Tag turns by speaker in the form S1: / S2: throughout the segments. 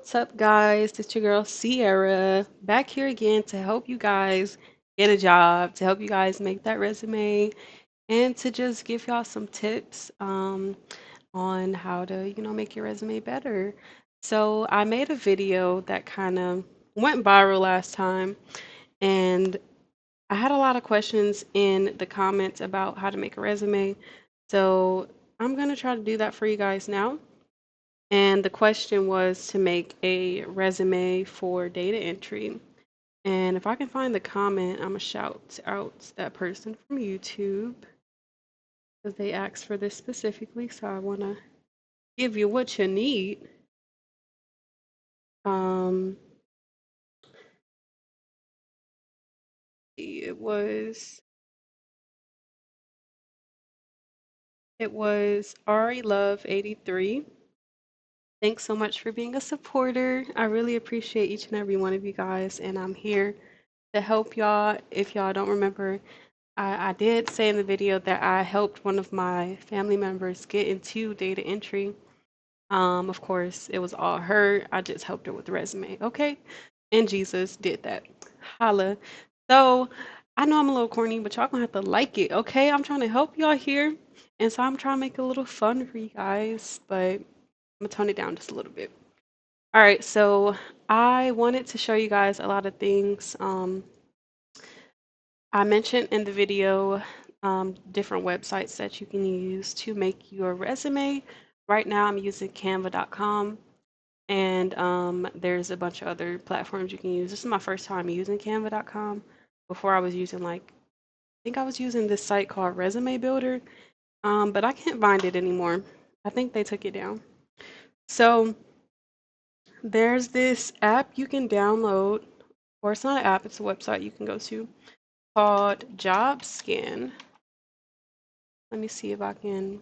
S1: What's up, guys? It's your girl Sierra back here again to help you guys get a job, to help you guys make that resume, and to just give y'all some tips on how to, make your resume better. So, I made a video that kind of went viral last time, and I had a lot of questions in the comments about how to make a resume. So, I'm going to try to do that for you guys now. And the question was to make a resume for data entry. And if I can find the comment, I'm gonna shout out that person from YouTube because they asked for this specifically. So I wanna give you what you need. Um, it was Ari Love 83. Thanks so much for being a supporter. I really appreciate each and every one of you guys, and I'm here to help y'all. If y'all don't remember, I did say in the video that I helped one of my family members get into data entry. Of course, it was all her. I just helped her with the resume. Okay. And Jesus did that. Holla. So I know I'm a little corny, but y'all gonna have to like it. Okay. I'm trying to help y'all here. And so I'm trying to make it a little fun for you guys, but I'm gonna tone it down just a little bit. All right. So I wanted to show you guys a lot of things. I mentioned in the video different websites that you can use to make your resume. Right now, I'm using Canva.com, and there's a bunch of other platforms you can use. This is my first time using Canva.com. Before I was using I think I was using this site called Resume Builder, but I can't find it anymore. I think they took it down. So there's this app you can download, or it's not an app, it's a website you can go to called JobScan. Let me see if I can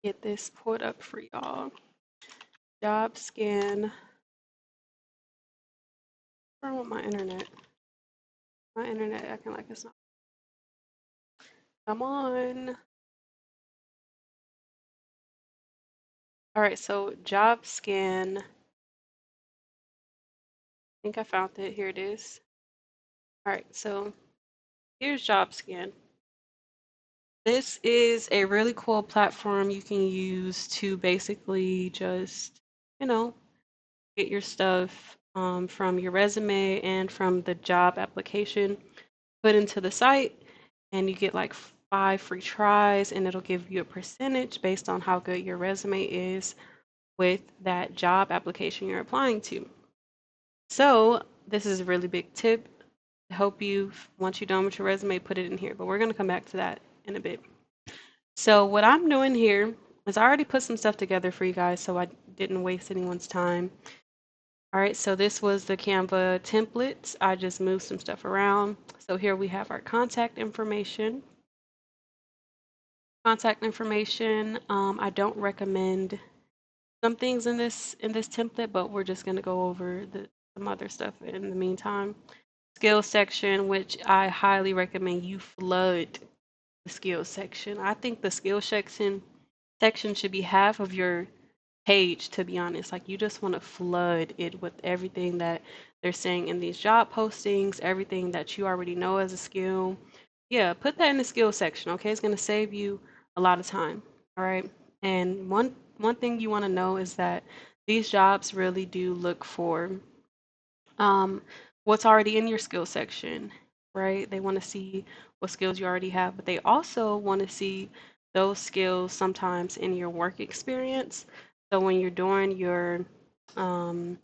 S1: get this pulled up for y'all. JobScan. What's wrong with my internet? My internet acting like it's not. Come on. All right, so JobScan. I think I found it. Here it is. All right, so here's JobScan. This is a really cool platform you can use to basically just, you know, get your stuff from your resume and from the job application put into the site, and you get like 5 free tries, and it'll give you a percentage based on how good your resume is with that job application you're applying to. So this is a really big tip to help you once you're done with your resume, put it in here. But we're going to come back to that in a bit. So what I'm doing here is I already put some stuff together for you guys, so I didn't waste anyone's time. All right, so this was the Canva templates. I just moved some stuff around. So here we have our contact information. I don't recommend some things in this template, but we're just going to go over some other stuff in the meantime. Skills section, which I highly recommend you flood the skills section. I think the skills section should be half of your page, to be honest. Like, you just want to flood it with everything that they're saying in these job postings, everything that you already know as a skill. Yeah, put that in the skills section, okay? It's going to save you a lot of time. All right. And one thing you want to know is that these jobs really do look for um, what's already in your skill section, right? They want to see what skills you already have, but they also want to see those skills sometimes in your work experience. So when you're doing your um,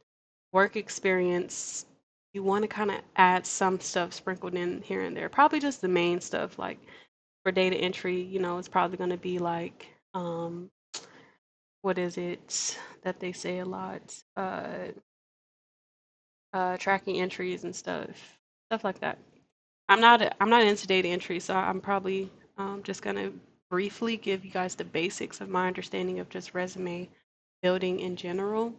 S1: work experience, you want to kind of add some stuff sprinkled in here and there. Probably just the main stuff, like for data entry, it's probably going to be like, what is it that they say a lot? Tracking entries and stuff like that. I'm not into data entry, so I'm probably just gonna briefly give you guys the basics of my understanding of just resume building in general.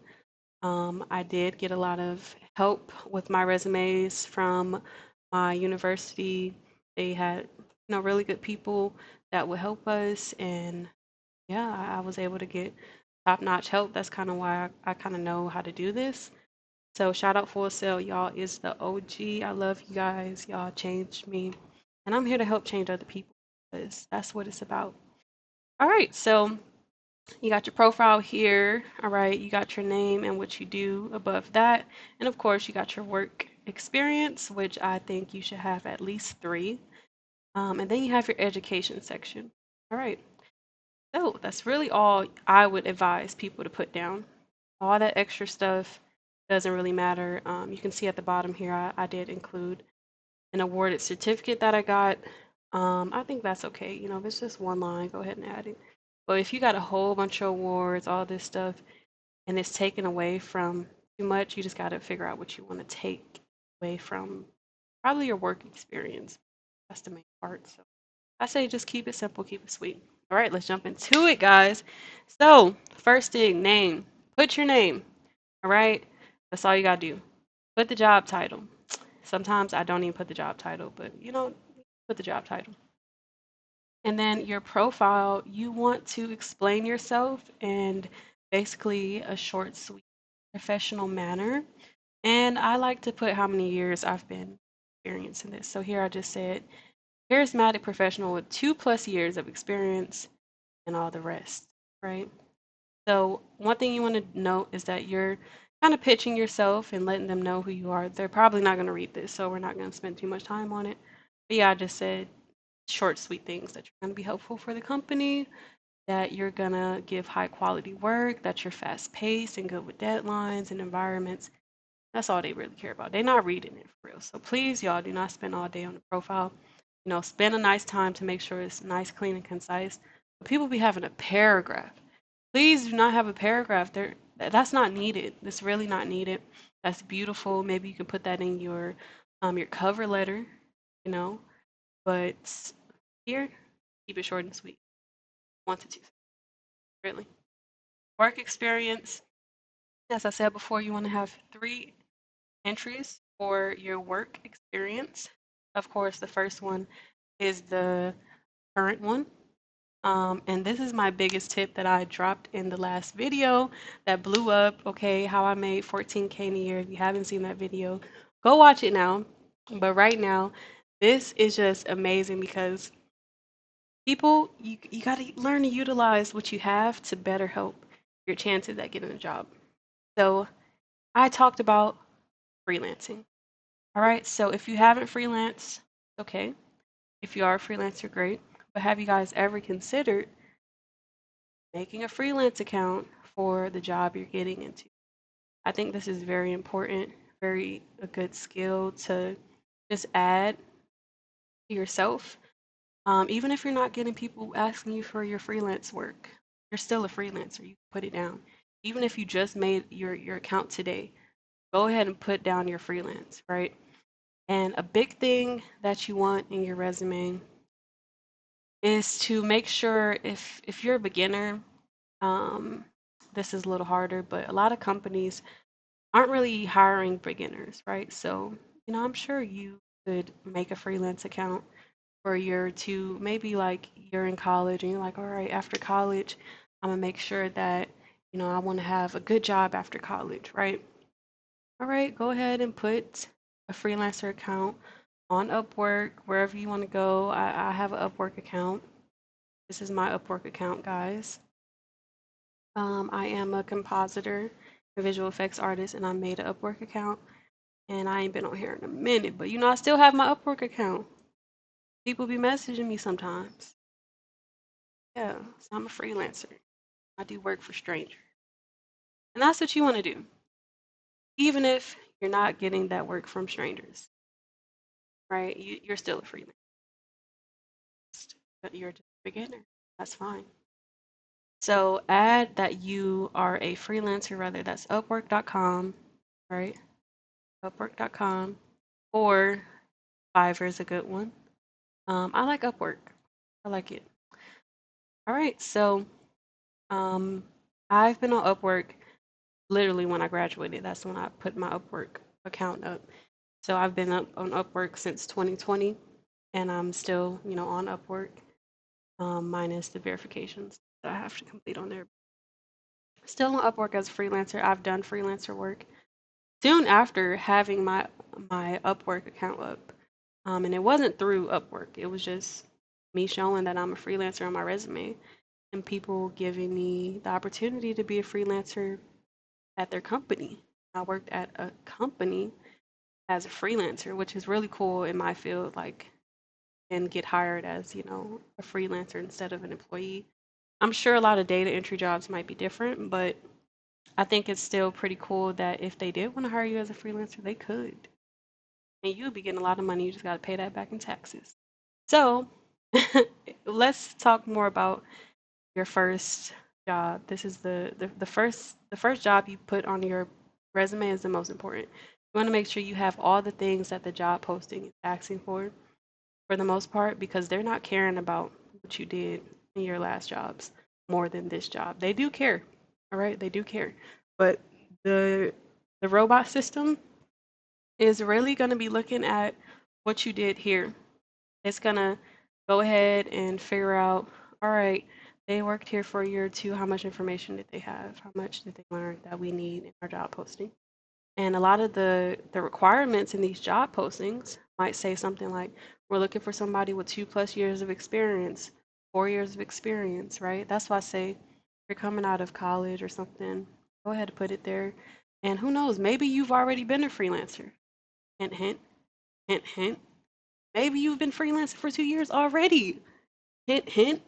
S1: I did get a lot of help with my resumes from my university. They had, really good people that would help us, and yeah, I was able to get top-notch help. That's kind of why I kind of know how to do this. So shout out Full Sail, y'all is the OG. I love you guys. Y'all changed me. And I'm here to help change other people because that's what it's about. All right, so you got your profile here. All right, you got your name and what you do above that. And of course, you got your work experience, which I think you should have at least 3. And then you have your education section. All right, so that's really all I would advise people to put down. All that extra stuff doesn't really matter. You can see at the bottom here, I did include an awarded certificate that I got. I think that's okay. You know, if it's just one line, go ahead and add it. But if you got a whole bunch of awards, all this stuff, and it's taken away from too much, you just got to figure out what you want to take away from probably your work experience. That's the main part. So I say just keep it simple, keep it sweet. All right, let's jump into it, guys. So, first thing, name. Put your name. All right, that's all you got to do. Put the job title. Sometimes I don't even put the job title, but you know, put the job title. And then your profile, you want to explain yourself in basically a short, sweet, professional manner. And I like to put how many years I've been experiencing this. So here I just said charismatic professional with 2+ years of experience and all the rest, right? So one thing you want to note is that you're kind of pitching yourself and letting them know who you are. They're probably not going to read this, so we're not going to spend too much time on it. But yeah, I just said short, sweet things that you're going to be helpful for the company, that you're going to give high quality work, that you're fast paced and good with deadlines and environments. That's all they really care about. They're not reading it for real. So please, y'all, do not spend all day on the profile. You know, spend a nice time to make sure it's nice, clean, and concise. But people be having a paragraph. Please do not have a paragraph. There, that's not needed. That's really not needed. That's beautiful. Maybe you can put that in your cover letter, you know. But here, keep it short and sweet. 1 to 2. Really. Work experience. As I said before, you want to have 3 entries for your work experience. Of course, the first one is the current one. And this is my biggest tip that I dropped in the last video that blew up. Okay, how I made 14K in a year. If you haven't seen that video, go watch it now. But right now, this is just amazing because people, you got to learn to utilize what you have to better help your chances at getting a job. So I talked about freelancing. All right, so if you haven't freelanced, okay. If you are a freelancer, great. But have you guys ever considered making a freelance account for the job you're getting into? I think this is very important, very a good skill to just add to yourself. Even if you're not getting people asking you for your freelance work, you're still a freelancer. You put it down. Even if you just made your account today, go ahead and put down your freelance, right? And a big thing that you want in your resume is to make sure if you're a beginner, um, this is a little harder, but a lot of companies aren't really hiring beginners, right? So, you know, I'm sure you could make a freelance account for a year or two, maybe like you're in college and you're like, all right, after college, I'm gonna make sure that, you know, I want to have a good job after college, right? All right, go ahead and put a freelancer account on Upwork, wherever you want to go. I have an Upwork account. This is my Upwork account, guys. I am a compositor, a visual effects artist, and I made an Upwork account. And I ain't been on here in a minute, but you know, I still have my Upwork account. People be messaging me sometimes. Yeah, so I'm a freelancer. I do work for strangers. And that's what you want to do, even if you're not getting that work from strangers, right? You're still a freelancer, but you're just a beginner. That's fine. So add that you are a freelancer, whether that's upwork.com, right? Upwork.com or Fiverr is a good one. I like Upwork. I like it. All right, so um, I've been on Upwork literally when I graduated. That's when I put my Upwork account up. So I've been up on Upwork since 2020, and I'm still, you know, on Upwork, minus the verifications that I have to complete on there. Still on Upwork as a freelancer. I've done freelancer work soon after having my Upwork account up. And it wasn't through Upwork. It was just me showing that I'm a freelancer on my resume and people giving me the opportunity to be a freelancer at their company. I worked at a company as a freelancer, which is really cool in my field, like, and get hired as, a freelancer instead of an employee. I'm sure a lot of data entry jobs might be different, but I think it's still pretty cool that if they did want to hire you as a freelancer, they could. And you'd be getting a lot of money. You just got to pay that back in taxes. So let's talk more about your first job. This is the first job you put on your resume is the most important. You want to make sure you have all the things that the job posting is asking for the most part, because they're not caring about what you did in your last jobs more than this job. They do care, all right? They do care, but the the robot system is really going to be looking at what you did here. It's going to go ahead and figure out, all right, they worked here for a year or two. How much information did they have? How much did they learn that we need in our job posting? And a lot of the requirements in these job postings might say something like, we're looking for somebody with 2+ years of experience, 4 years of experience, right? That's why I say if you're coming out of college or something, go ahead and put it there. And who knows, maybe you've already been a freelancer. Hint, hint, hint, hint. Maybe you've been freelancing for 2 years already. Hint, hint.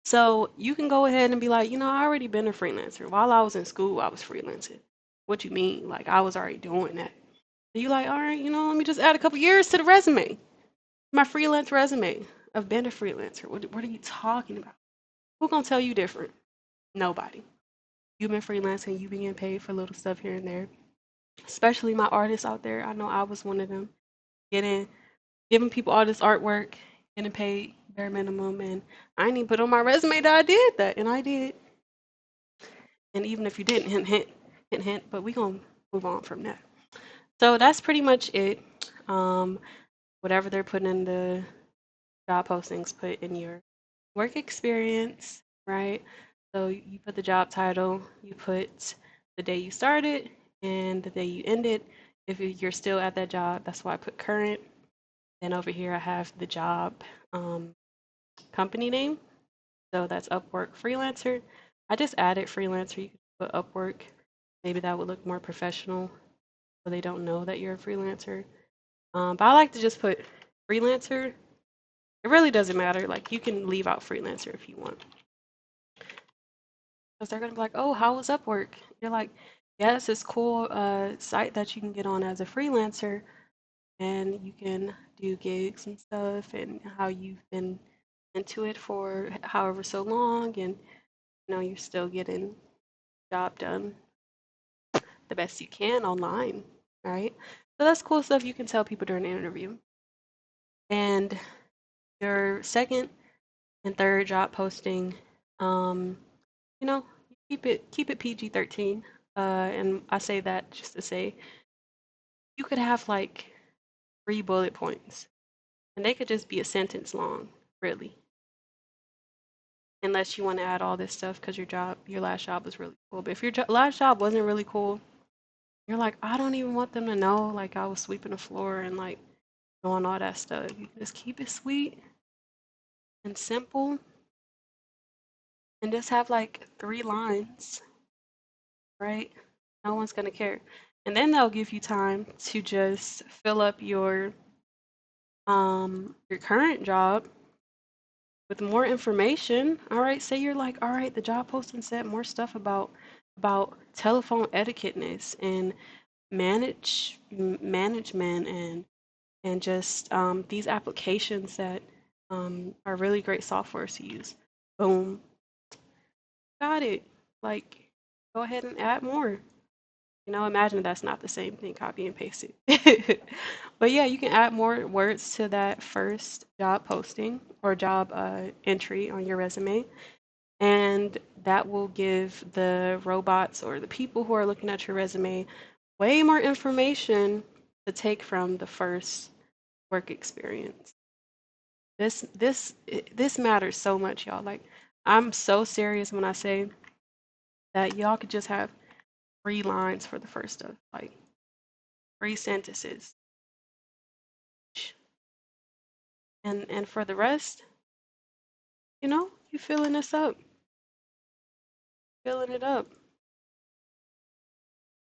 S1: So you can go ahead and be like, I already been a freelancer. While I was in school, I was freelancing. What you mean? Like I was already doing that. And you like, all right, let me just add a couple years to the resume. My freelance resume. I've been a freelancer. What are you talking about? Who gonna tell you different? Nobody. You've been freelancing, you've been getting paid for little stuff here and there. Especially my artists out there. I know I was one of them. Getting giving people all this artwork, getting paid bare minimum, and I didn't even put on my resume that I did that, and I did. And even if you didn't, hint, hint, hint, hint. But we gonna move on from that. So that's pretty much it. Um, Whatever they're putting in the job postings, put in your work experience, right? So you put the job title, you put the day you started and the day you ended. If you're still at that job, that's why I put current. Then over here I have the job um, company name. So that's Upwork Freelancer. I just added freelancer. You could put Upwork. Maybe that would look more professional so they don't know that you're a freelancer. But I like to just put freelancer. It really doesn't matter. Like you can leave out freelancer if you want. Because they're gonna be like, oh, how was Upwork? You're like, yeah, it's this cool site that you can get on as a freelancer and you can do gigs and stuff and how you've been into it for however so long and you're still getting the job done the best you can online, right? So that's cool stuff you can tell people during the interview. And your second and third job posting, um, you know, keep it PG-13. And I say that just to say you could have like 3 bullet points, and they could just be a sentence long, really. Unless you want to add all this stuff because your last job was really cool. But if your last job wasn't really cool, you're like, I don't even want them to know like I was sweeping the floor and like doing all that stuff. You can just keep it sweet and simple and just have like 3 lines, right? No one's gonna care. And then they'll give you time to just fill up your current job with more information. All right, say you're like, all right, the job posting said more stuff about telephone etiquetteness and management and just these applications that are really great softwares to use. Boom, got it. Like, go ahead and add more. Imagine that's not the same thing, copy and paste it. But yeah, you can add more words to that first job posting or job entry on your resume. And that will give the robots or the people who are looking at your resume way more information to take from the first work experience. This matters so much, y'all. Like, I'm so serious when I say that y'all could just have 3 lines for the first stuff, like 3 sentences. And for the rest, you filling this up, filling it up.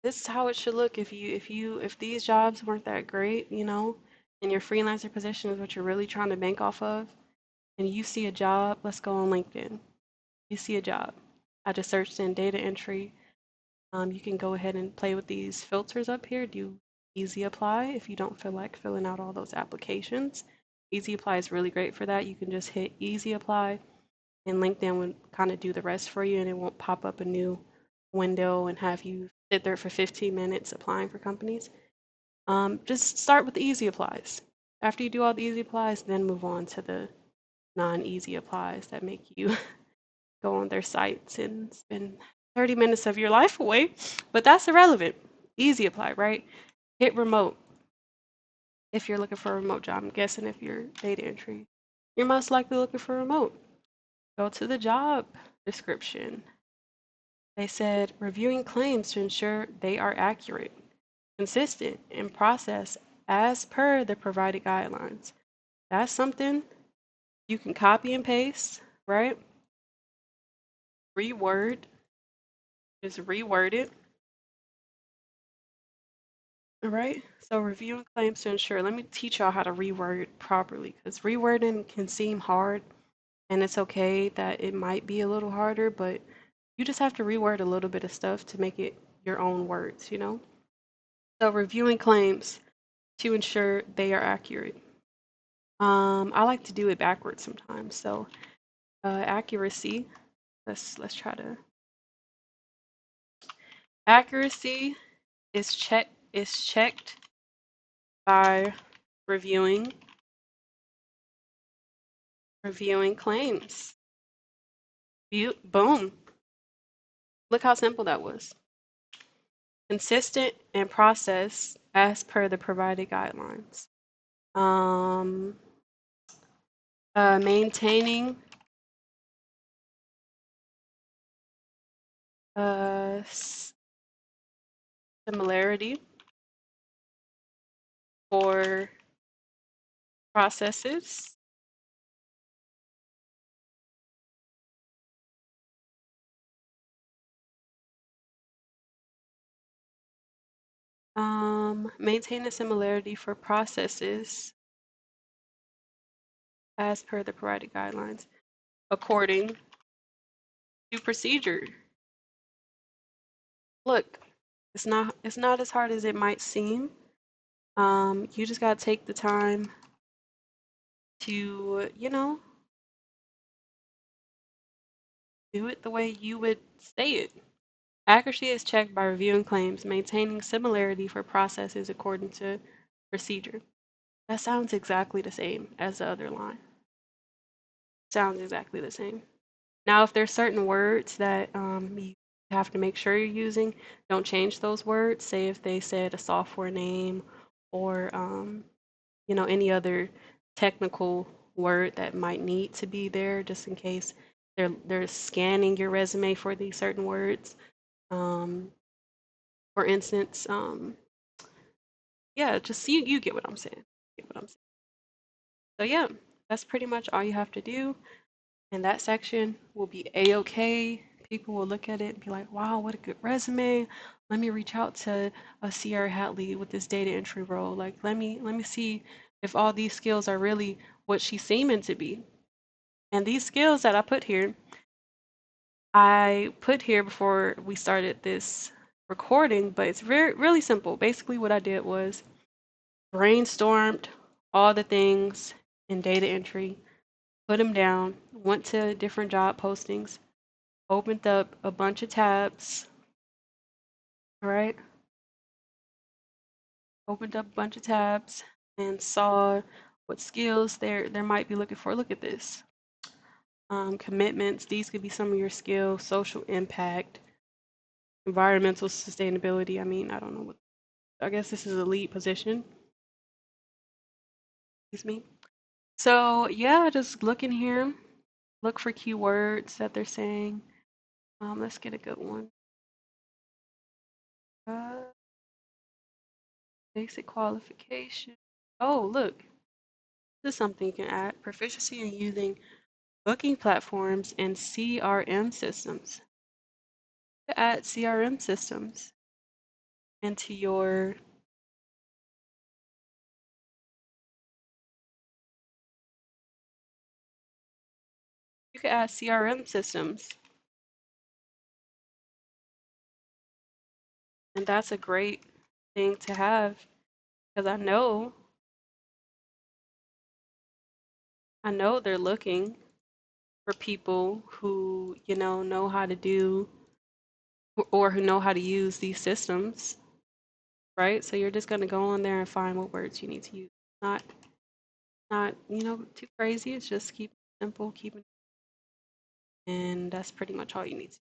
S1: This is how it should look if these jobs weren't that great, and your freelancer position is what you're really trying to bank off of, and you see a job, let's go on LinkedIn. You see a job. I just searched in data entry. You can go ahead and play with these filters up here. Do easy apply if you don't feel like filling out all those applications. Easy apply is really great for that. You can just hit easy apply and LinkedIn would kind of do the rest for you and it won't pop up a new window and have you sit there for 15 minutes applying for companies. Just start with the easy applies. After you do all the easy applies, then move on to the non-easy applies that make you go on their sites and spend 30 minutes of your life away. But that's irrelevant. Easy apply, right? Hit remote if you're looking for a remote job. I'm guessing if you're data entry, you're most likely looking for remote. Go to the job description. They said reviewing claims to ensure they are accurate, consistent, and processed as per the provided guidelines. That's something you can copy and paste, right? Reword, just reword it. All right. So reviewing claims to ensure. Let me teach y'all how to reword properly because rewording can seem hard and it's okay that it might be a little harder, but you just have to reword a little bit of stuff to make it your own words. So reviewing claims to ensure they are accurate. I like to do it backwards sometimes. So accuracy. Let's try to. Accuracy is checked by reviewing claims. Boom. Look how simple that was. Consistent and processed as per the provided guidelines. Um, maintaining similarity for processes. Maintain a similarity for processes as per the provided guidelines according to procedure. Look, it's not as hard as it might seem. You just gotta take the time to, do it the way you would say it. Accuracy is checked by reviewing claims, maintaining similarity for processes according to procedure. That sounds exactly the same as the other line. Sounds exactly the same. Now, if there's certain words that you have to make sure you're using, don't change those words. Say if they said a software name or any other technical word that might need to be there, just in case they're scanning your resume for these certain words. For instance, yeah, just you get what I'm saying. Get what I'm saying. So yeah, that's pretty much all you have to do. And that section will be a-okay. People will look at it and be like, wow, what a good resume. Let me reach out to Sierra Hatley with this data entry role. Like, let me see if all these skills are really what she's seeming to be. And these skills that I put here before we started this recording, but it's really simple. Basically, what I did was brainstormed all the things in data entry, put them down, went to different job postings, opened up a bunch of tabs, all right? Opened up a bunch of tabs and saw what skills there might be looking for. Look at this. Commitments, these could be some of your skills, social impact, environmental sustainability. I mean, I don't know I guess this is a lead position. Excuse me. So yeah, just look in here, look for keywords that they're saying. Let's get a good one. Uh, Basic qualification. Oh, look, this is something you can add. Proficiency in using booking platforms and CRM systems. You can add CRM systems into your, you can add CRM systems, and that's a great thing to have because I know they're looking for people who, know how to do or who know how to use these systems, right? So you're just going to go on there and find what words you need to use. Not not, too crazy. It's just keep it simple, keep it, and that's pretty much all you need to.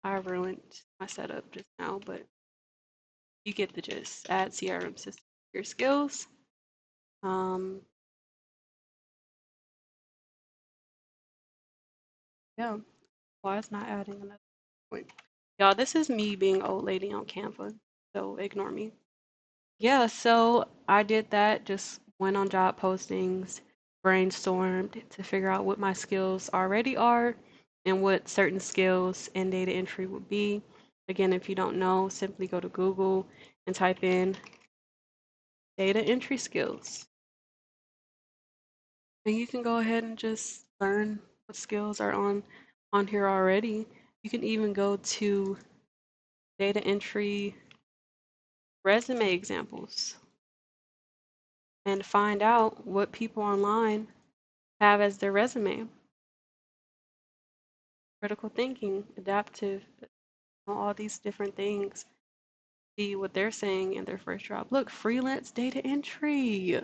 S1: I ruined my setup just now, but you get the gist. Add CRM system to your skills. Um, yeah. Why is not adding another point? Y'all, this is me being old lady on Canva, so ignore me. Yeah, so I did that, just went on job postings, brainstormed to figure out what my skills already are and what certain skills in data entry would be. Again, if you don't know, simply go to Google and type in data entry skills. And you can go ahead and just learn what skills are on here already. You can even go to data entry resume examples and find out what people online have as their resume. Critical thinking, adaptive, all these different things. See what they're saying in their first job. Look, freelance data entry.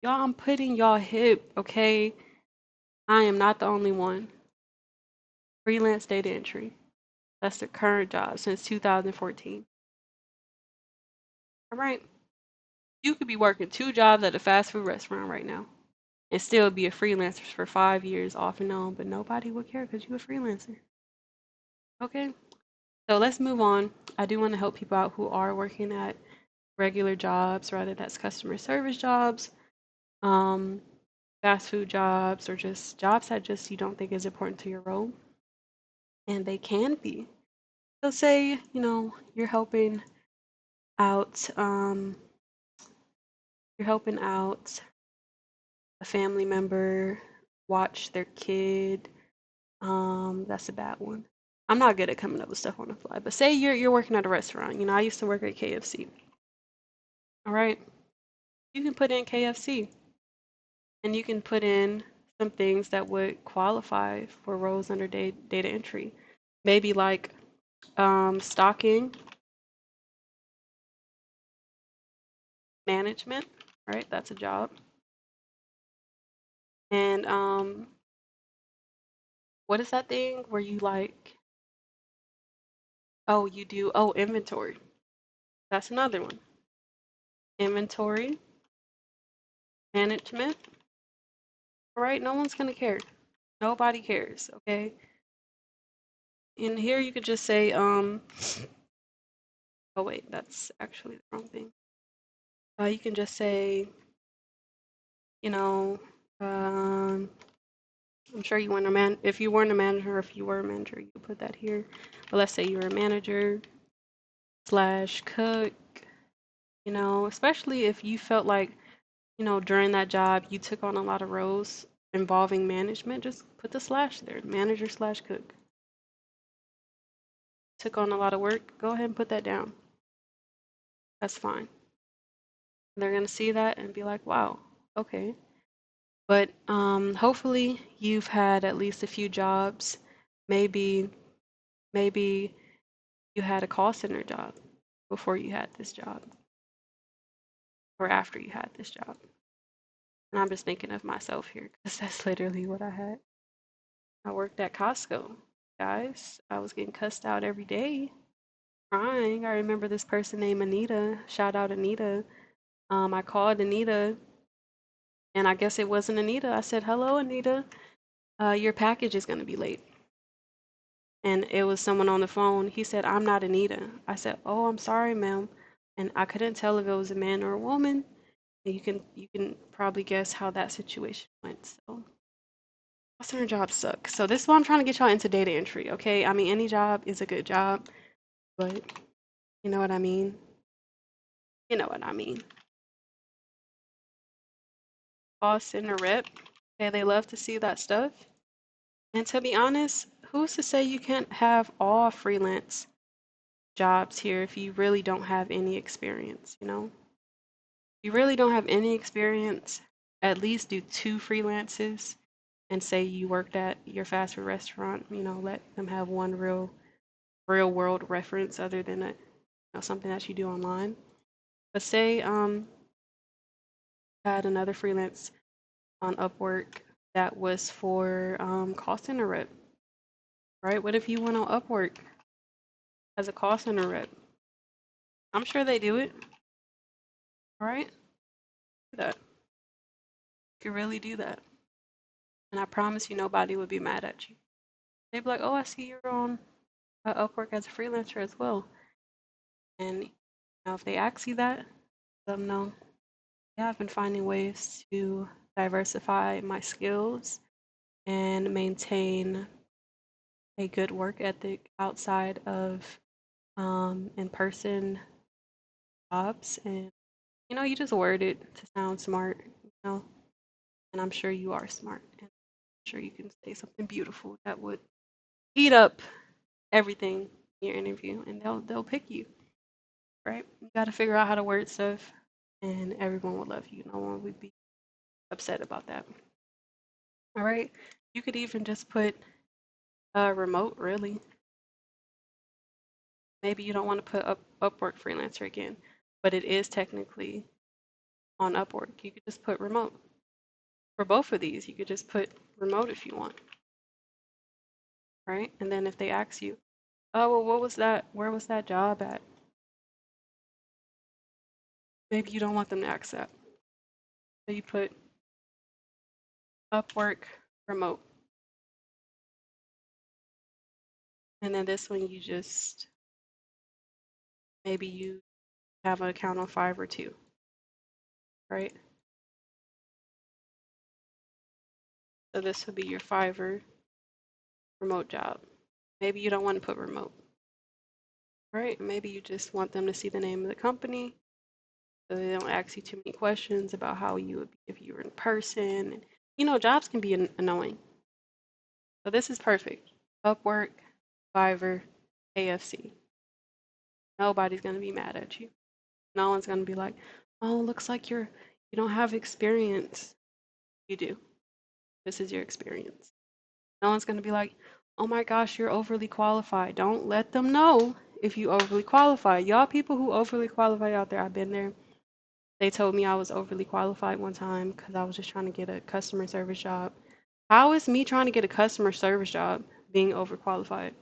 S1: Y'all, I'm putting y'all hip, okay? I am not the only one. Freelance data entry. That's the current job since 2014. All right. You could be working 2 jobs at a fast food restaurant right now and still be a freelancer for 5 years off and on, but nobody would care because you're a freelancer. Okay? So let's move on. I do want to help people out who are working at regular jobs, whether that's customer service jobs, um, fast food jobs, or just jobs that just you don't think is important to your role, and they can be. So say, you're out, um, you're helping out a family member watch their kid. That's a bad one. I'm not good at coming up with stuff on the fly, but say you're working at a restaurant. I used to work at KFC. All right, you can put in KFC. And you can put in some things that would qualify for roles under data entry. Maybe like stocking management, right? That's a job. And what is that thing where you like, oh, you do, oh, inventory. That's another one. Inventory management. All right, no one's going to care. Nobody cares, okay? In here you could just say, oh wait, that's actually the wrong thing. You can just say, you know, um, I'm sure you weren't a man. If you weren't a manager, or if you were a manager, you could put that here. But let's say you were a manager slash cook. Especially if you felt like, during that job you took on a lot of roles involving management. Just put the slash there, manager slash cook. Took on a lot of work. Go ahead and put that down. That's fine. They're gonna see that and be like, wow, okay. But hopefully you've had at least a few jobs. Maybe, maybe you had a call center job before you had this job or after you had this job. And I'm just thinking of myself here because that's literally what I had. I worked at Costco, guys. I was getting cussed out every day, crying. I remember this person named Anita. Shout out Anita. I called Anita, and I guess it wasn't Anita. I said, "Hello, Anita. Your package is going to be late." and it was someone on the phone. He said, "I'm not Anita." I said, "Oh, I'm sorry, ma'am." And I couldn't tell if it was a man or a woman. And you can probably guess how that situation went. So call center jobs suck. So this is why I'm trying to get y'all into data entry, okay? I mean, any job is a good job, but you know what I mean? You know what I mean. Call center rep. Okay, they love to see that stuff. And to be honest, who's to say you can't have all freelance jobs here if you really don't have any experience, you know? If you really don't have any experience, at least do 2 freelances and say you worked at your fast food restaurant, you know, let them have one real world reference other than something that you do online. But say had another freelance on Upwork that was for call center rep, right? What if you went on Upwork as a call center rep? I'm sure they do it, right? Do that. You could really do that. And I promise you nobody would be mad at you. They'd be like, oh, I see you're on Upwork as a freelancer as well. And if they ask you that, let them know. Yeah, I've been finding ways to diversify my skills and maintain a good work ethic outside of in-person jobs. And you just word it to sound smart, and I'm sure you are smart. And I'm sure you can say something beautiful that would eat up everything in your interview, and they'll pick you, right? You got to figure out how to word stuff, and everyone will love you. No one would be upset about that. All right. You could even just put remote, really. Maybe you don't want to put Upwork freelancer again, but it is technically on Upwork. You could just put remote. For both of these, you could just put remote if you want, right? And then if they ask you, oh, well, what was that? Where was that job at? Maybe you don't want them to ask that. So you put Upwork remote. And then this one, you just, maybe you have an account on Fiverr or 2, right? So this would be your Fiverr remote job. Maybe you don't want to put remote, right? Maybe you just want them to see the name of the company so they don't ask you too many questions about how you would be if you were in person. Jobs can be annoying. So this is perfect. Upwork, Fiverr, AFC. Nobody's going to be mad at you. No one's going to be like, oh, looks like you don't have experience. You do. This is your experience. No one's going to be like, oh my gosh, you're overly qualified. Don't let them know if you overly qualified. Y'all people who overly qualify out there, I've been there. They told me I was overly qualified one time because I was just trying to get a customer service job. How is me trying to get a customer service job being overqualified?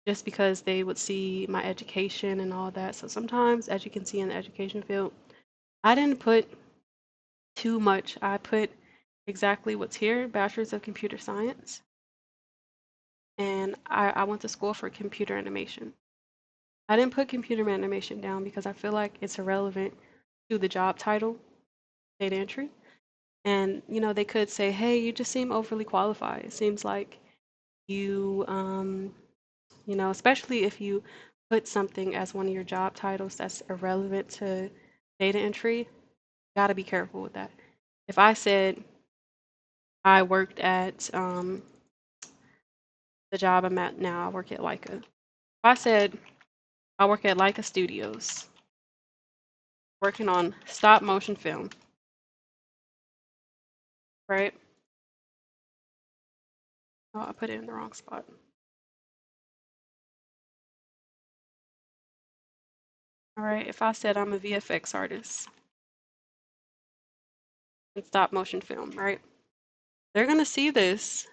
S1: Just because they would see my education and all that. So sometimes, as you can see in the education field, I didn't put too much. I put exactly what's here, Bachelor's of Computer Science. And I went to school for computer animation. I didn't put computer animation down because I feel like it's irrelevant to the job title, data entry. And, they could say, hey, you just seem overly qualified. It seems like you, especially if you put something as one of your job titles that's irrelevant to data entry, got to be careful with that. If I said I worked at the job I'm at now, I work at Leica. If I said I work at Leica Studios, working on stop motion film, right? Oh, I put it in the wrong spot. All right, if I said I'm a VFX artist in stop motion film, right? They're gonna see this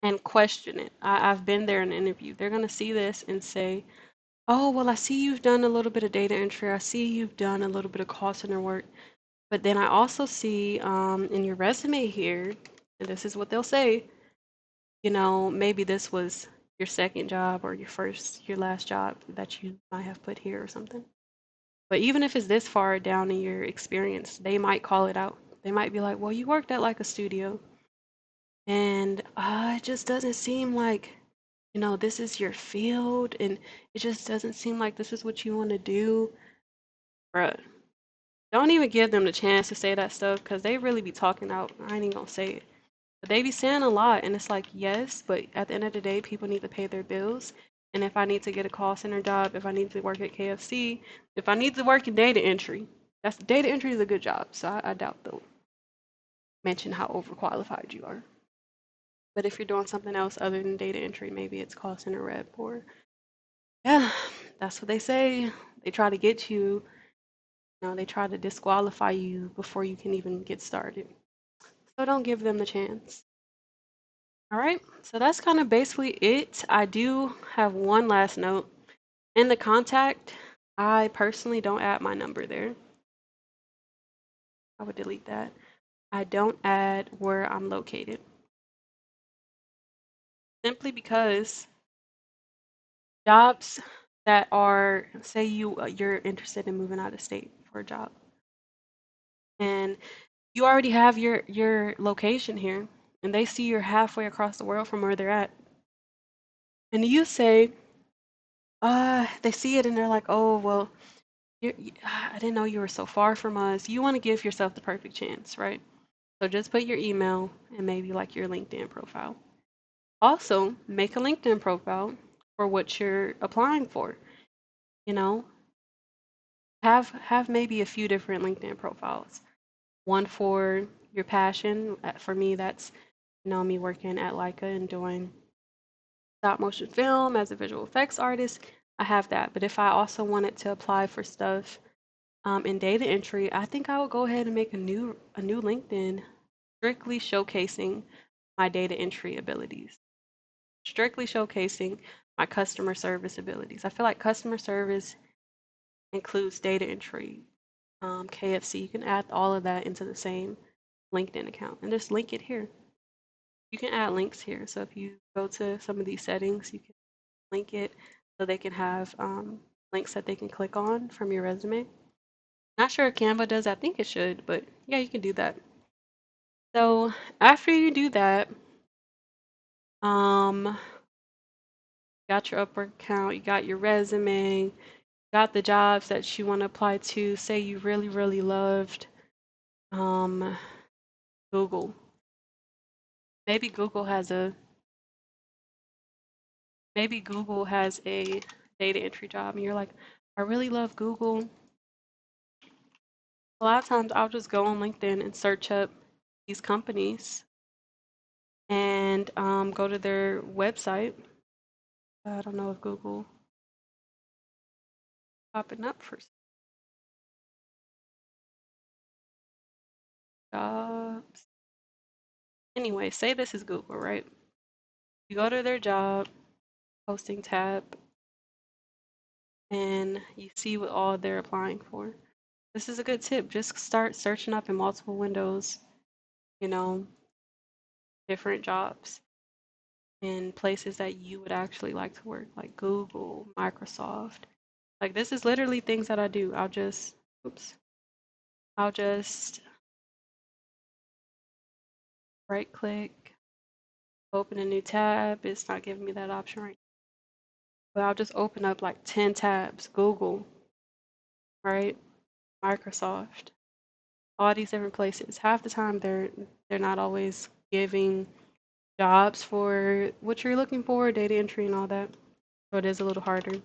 S1: and question it. I've been there in an interview. They're gonna see this and say, oh, well, I see you've done a little bit of data entry. I see you've done a little bit of call center work. But then I also see in your resume here, and this is what they'll say, maybe this was your second job or your last job that you might have put here or something. But even if it's this far down in your experience, they might call it out. They might be like, well, you worked at like a studio, and it just doesn't seem like, this is your field, and it just doesn't seem like this is what you want to do. Bruh, don't even give them the chance to say that stuff because they really be talking out. I ain't even gonna say it. But they be saying a lot, and it's like, yes, but at the end of the day, people need to pay their bills. And if I need to get a call center job, if I need to work at KFC, if I need to work in data entry, data entry is a good job. So I doubt they'll mention how overqualified you are. But if you're doing something else other than data entry, maybe it's call center rep or yeah, that's what they say. They try to get you, they try to disqualify you before you can even get started. So don't give them the chance. All right, so that's kind of basically it. I do have one last note. In the contact, I personally don't add my number there. I would delete that. I don't add where I'm located. Simply because jobs that are, say you're interested in moving out of state for a job, and you already have your location here, and they see you're halfway across the world from where they're at, and you say, they see it and they're like, oh well, I didn't know you were so far from us. You want to give yourself the perfect chance, right? So just put your email and maybe like your LinkedIn profile. Also, make a LinkedIn profile for what you're applying for. You know, have maybe a few different LinkedIn profiles. One for your passion. For me, that's me working at Leica and doing stop motion film as a visual effects artist. I have that. But if I also wanted to apply for stuff in data entry, I think I would go ahead and make a new LinkedIn strictly showcasing my data entry abilities, strictly showcasing my customer service abilities. I feel like customer service includes data entry, KFC. You can add all of that into the same LinkedIn account and just link it here. You can add links here. So if you go to some of these settings, you can link it so they can have links that they can click on from your resume. Not sure if Canva does. I think it should, but yeah, you can do that. So after you do that, um, got your Upwork account, you got your resume, got the jobs that you want to apply to. Say you really, really loved um, Google. Maybe Google has a maybe Google has a data entry job, and you're like, I really love Google. A lot of times, I'll just go on LinkedIn and search up these companies and go to their website. I don't know if Google popping up for jobs. Anyway, say this is Google, right? You go to their job posting tab and you see what all they're applying for. This is a good tip. Just start searching up in multiple windows, you know, different jobs in places that you would actually like to work, like Google, Microsoft. Like this is literally things that I do. I'll just right click, open a new tab. It's not giving me that option right now. But I'll just open up like 10 tabs. Google, right? Microsoft, all these different places. Half the time they're not always giving jobs for what you're looking for, data entry and all that. So it is a little harder.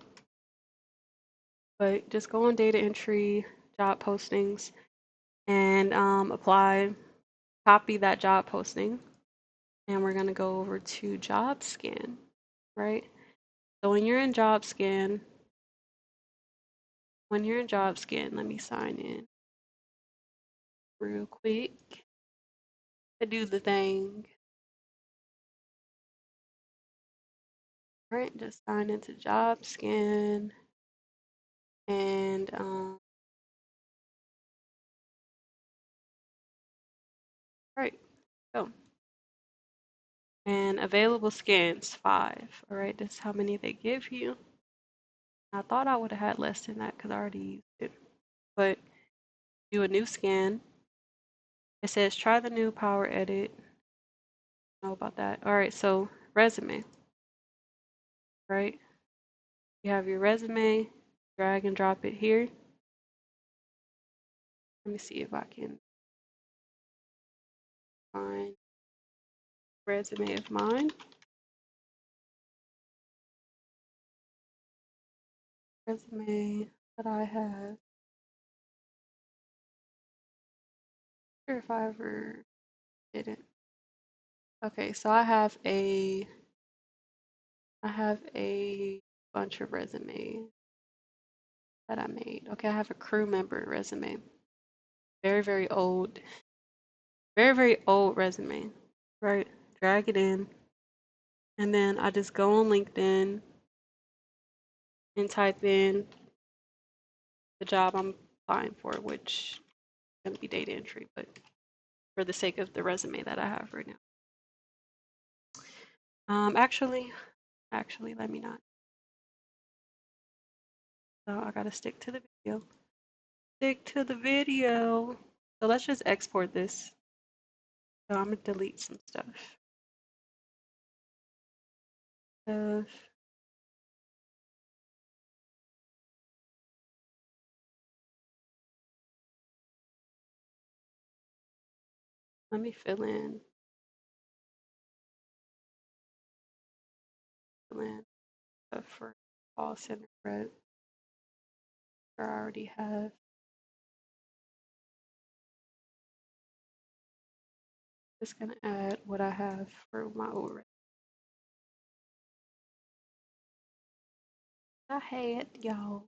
S1: But just go on data entry, job postings, and apply, copy that job posting. And we're going to go over to job scan, right? So when you're in job scan, let me sign in real quick to do the thing. All right, just sign into job scan and right, go. And available scans, 5. All right, this is how many they give you. I thought I would have had less than that because I already used it. But do a new scan. It says try the new power edit. Know about that. All right, so resume, right? You have your resume, drag and drop it here. Let me see if I can find resume of mine. Resume that I have. Sure if I ever did it. Okay, so I have a bunch of resumes that I made. Okay, I have a crew member resume. Very, very old. Very, very old resume. Right? Drag it in. And then I just go on LinkedIn and type in the job I'm applying for, which is going to be data entry, but for the sake of the resume that I have right now. Actually, let me not. So I gotta stick to the video. Stick to the video. So let's just export this. So I'm gonna delete some stuff. Stuff. Let me fill in stuff for call center rep. I already have. Just gonna add what I have for my old rep. I had y'all.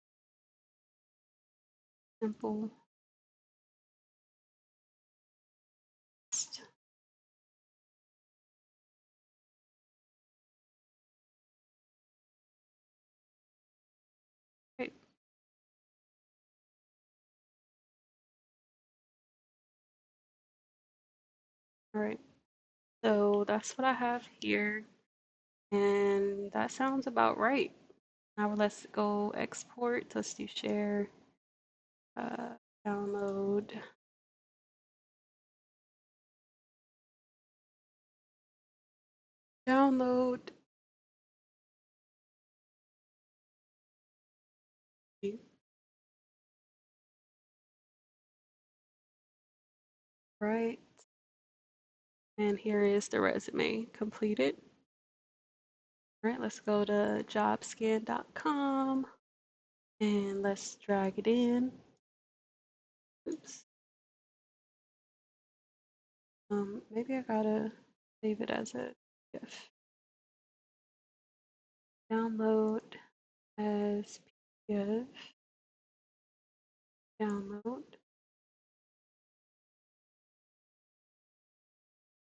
S1: Simple. Right. All right. So that's what I have here. And that sounds about right. Now let's go export. Let's do share, uh, download. Download. Right. And here is the resume completed. All right, let's go to jobscan.com and let's drag it in. Oops. Maybe I gotta save it as a GIF. Download as PDF. Download.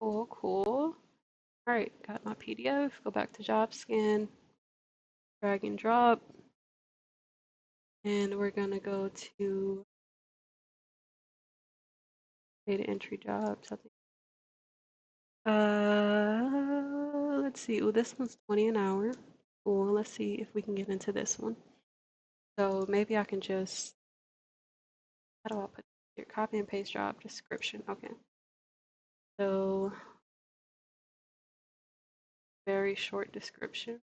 S1: Cool, cool. All right, got my PDF. Go back to JobScan, drag and drop, and we're gonna go to data entry jobs. I think. Let's see. Oh, this one's 20 an hour. Cool. Let's see if we can get into this one. So maybe I can just, how do I put here? Copy and paste job description. Okay. So very short description,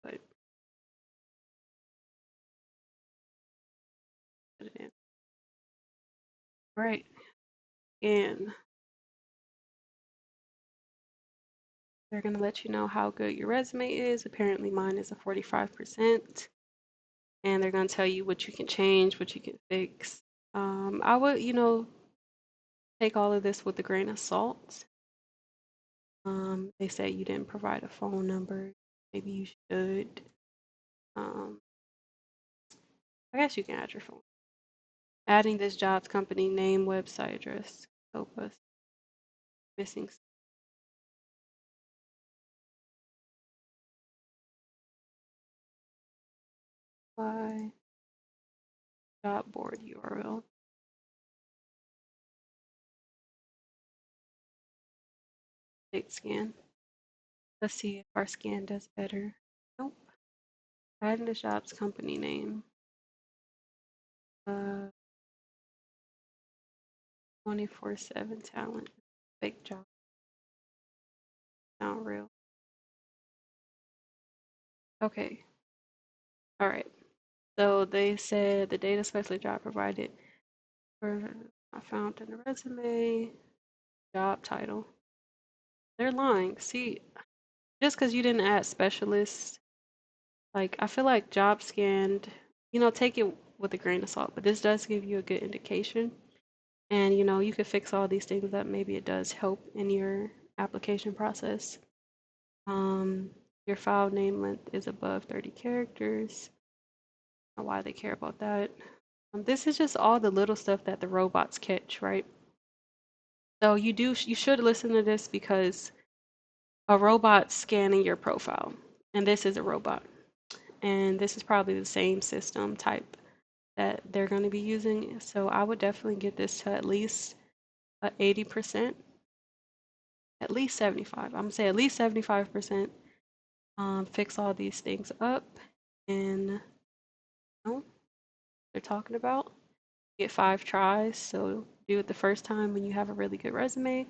S1: but put it in. Right. And they're gonna let you know how good your resume is. Apparently mine is a 45%. And they're gonna tell you what you can change, what you can fix. I would, take all of this with a grain of salt. They say you didn't provide a phone number. Maybe you should. Um, I guess you can add your phone. Adding this job's company name, website address, help us. Missing supply, job board URL. Update scan. Let's see if our scan does better. Nope. Add in the job's company name. 24/7 talent. Fake job. Not real. Okay. All right. So they said the data specialist job provided for I found in the resume job title. They're lying. See, just because you didn't add specialist, like I feel like job scanned, take it with a grain of salt, but this does give you a good indication. And you could fix all these things up. Maybe it does help in your application process. Um, your file name length is above 30 characters. I don't know why they care about that. This is just all the little stuff that the robots catch, right? So you should listen to this because a robot scanning your profile, and this is a robot, and this is probably the same system type that they're going to be using. So I would definitely get this to at least 80%, at least 75. I'm gonna say at least 75%. Fix all these things up, and they're talking about get 5 tries. So do it the first time when you have a really good resume,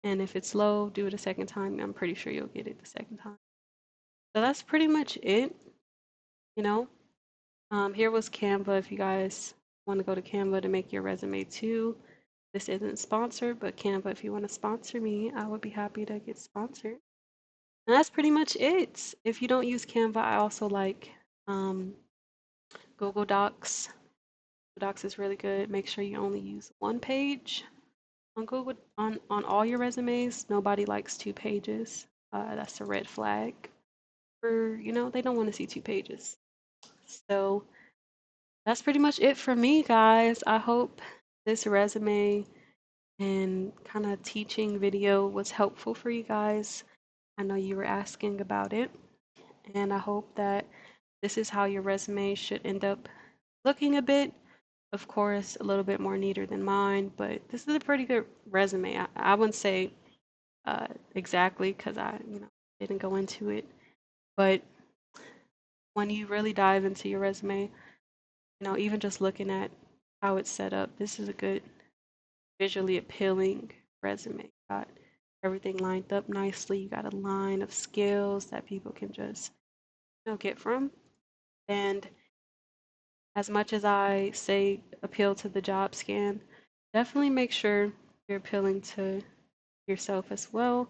S1: and if it's low, do it a second time. I'm pretty sure you'll get it the second time. So that's pretty much it. You know, here was Canva. If you guys want to go to Canva to make your resume too, this isn't sponsored, but Canva, if you want to sponsor me, I would be happy to get sponsored. And that's pretty much it. If you don't use Canva, I also like Google Docs. Google Docs is really good. Make sure you only use one page on Google on all your resumes. Nobody likes 2 pages. That's a red flag. For they don't want to see 2 pages. So that's pretty much it for me, guys. I hope this resume and kind of teaching video was helpful for you guys. I know you were asking about it, and I hope that this is how your resume should end up looking a bit. Of course, a little bit more neater than mine, but this is a pretty good resume. I wouldn't say exactly because I, didn't go into it, but when you really dive into your resume, even just looking at how it's set up, this is a good visually appealing resume. You got everything lined up nicely. You got a line of skills that people can just, get from. And as much as I say appeal to the job scan, definitely make sure you're appealing to yourself as well.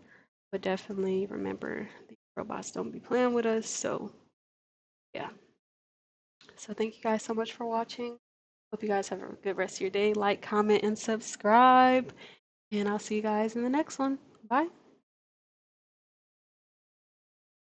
S1: But definitely remember the robots don't be playing with us. So yeah. So thank you guys so much for watching. Hope you guys have a good rest of your day. Like, comment, and subscribe. And I'll see you guys in the next one. Bye.